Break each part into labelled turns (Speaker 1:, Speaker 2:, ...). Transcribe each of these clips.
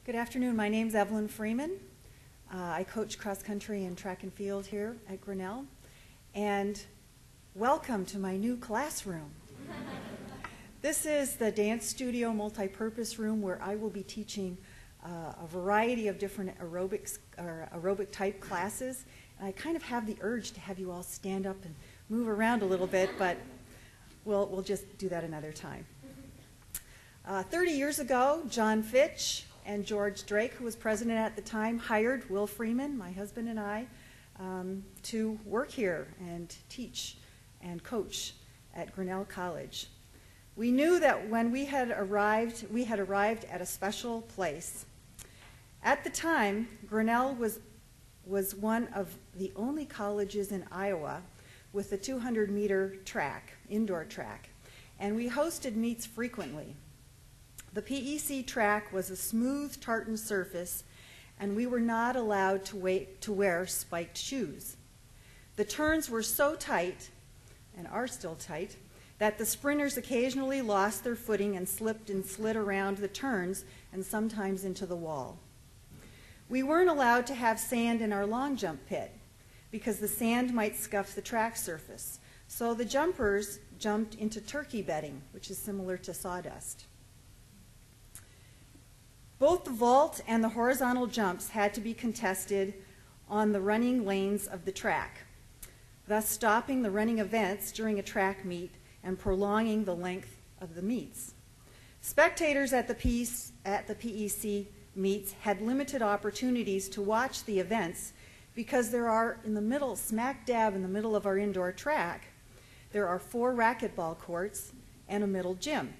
Speaker 1: Good afternoon. My name's Evelyn Freeman. I coach cross country and track and field here at Grinnell. And welcome to my new classroom. This is the dance studio multi-purpose room where I will be teaching a variety of different aerobic type classes. And I kind of have the urge to have you all stand up and move around a little bit, but we'll just do that another time. 30 years ago, John Fitch and George Drake, who was president at the time, hired Will Freeman, my husband and I, to work here and teach and coach at Grinnell College. We knew that when we had arrived at a special place. At the time, Grinnell was one of the only colleges in Iowa with a 200-meter track, indoor track, and we hosted meets frequently. The PEC track was a smooth tartan surface, and we were not allowed to wear spiked shoes. The turns were so tight, and are still tight, that the sprinters occasionally lost their footing and slipped and slid around the turns and sometimes into the wall. We weren't allowed to have sand in our long jump pit because the sand might scuff the track surface. So the jumpers jumped into turkey bedding, which is similar to sawdust. Both the vault and the horizontal jumps had to be contested on the running lanes of the track, thus stopping the running events during a track meet and prolonging the length of the meets. Spectators at the PEC meets had limited opportunities to watch the events because there are, in the middle, smack dab in the middle of our indoor track, there are 4 racquetball courts and a middle gym.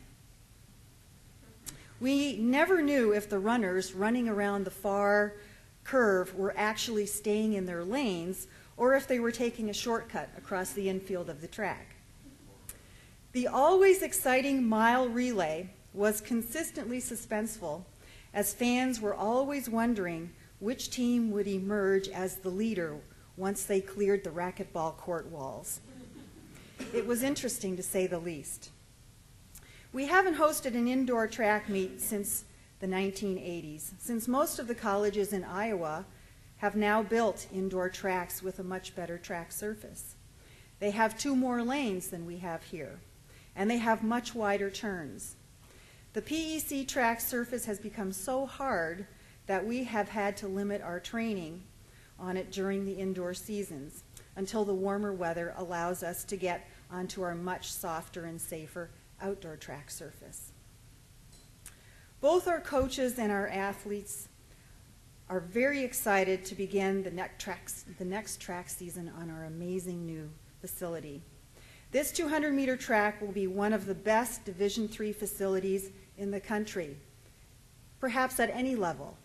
Speaker 1: We never knew if the runners running around the far curve were actually staying in their lanes or if they were taking a shortcut across the infield of the track. The always exciting mile relay was consistently suspenseful, as fans were always wondering which team would emerge as the leader once they cleared the racquetball court walls. It was interesting, to say the least. We haven't hosted an indoor track meet since the 1980s, since most of the colleges in Iowa have now built indoor tracks with a much better track surface. They have 2 more lanes than we have here, and they have much wider turns. The PEC track surface has become so hard that we have had to limit our training on it during the indoor seasons until the warmer weather allows us to get onto our much softer and safer outdoor track surface. Both our coaches and our athletes are very excited to begin the next track season on our amazing new facility. This 200-meter track will be one of the best Division III facilities in the country, perhaps at any level.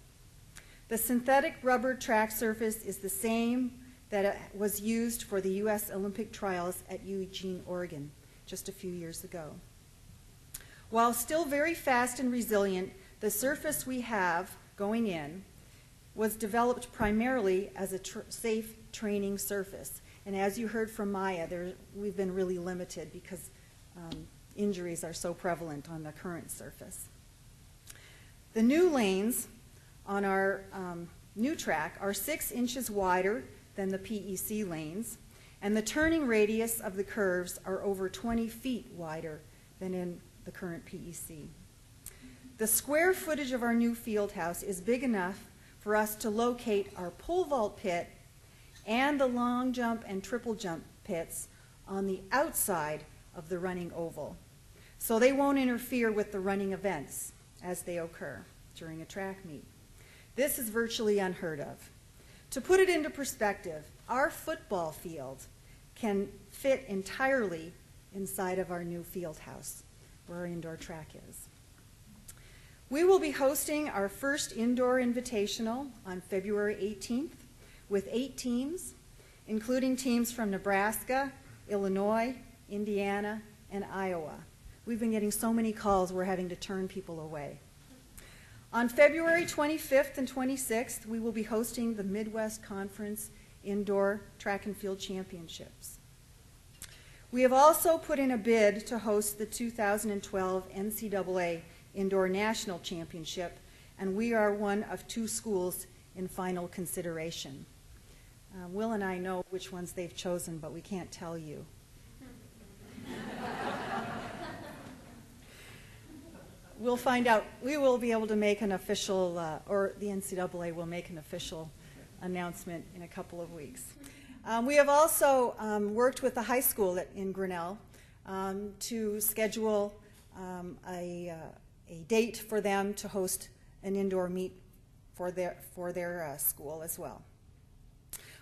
Speaker 1: The synthetic rubber track surface is the same that was used for the U.S. Olympic trials at Eugene, Oregon, just a few years ago. While still very fast and resilient, the surface we have going in was developed primarily as a safe training surface. And as you heard from Maya, we've been really limited because injuries are so prevalent on the current surface. The new lanes on our new track are 6 inches wider than the PEC lanes, and the turning radius of the curves are over 20 feet wider than in the current PEC. The square footage of our new field house is big enough for us to locate our pole vault pit and the long jump and triple jump pits on the outside of the running oval, so they won't interfere with the running events as they occur during a track meet. This is virtually unheard of. To put it into perspective, our football field can fit entirely inside of our new field house, where our indoor track is. We will be hosting our first indoor invitational on February 18th with 8 teams, including teams from Nebraska, Illinois, Indiana, and Iowa. We've been getting so many calls, we're having to turn people away. On February 25th and 26th, we will be hosting the Midwest Conference Indoor Track and Field Championships. We have also put in a bid to host the 2012 NCAA Indoor National Championship and we are one of 2 schools in final consideration. Will and I know which ones they've chosen, but we can't tell you. We'll find out. We will be able to make an official, or the NCAA will make an official announcement in a couple of weeks. We have also worked with the high school in Grinnell to schedule a date for them to host an indoor meet for their school as well.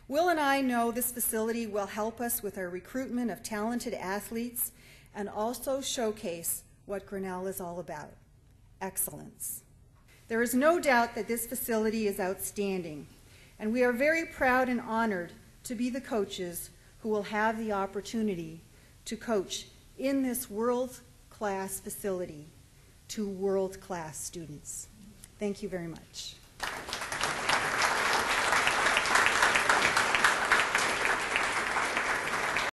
Speaker 1: Will and I know this facility will help us with our recruitment of talented athletes and also showcase what Grinnell is all about: excellence. There is no doubt that this facility is outstanding, and we are very proud and honored to be the coaches who will have the opportunity to coach in this world-class facility to world-class students. Thank you very much.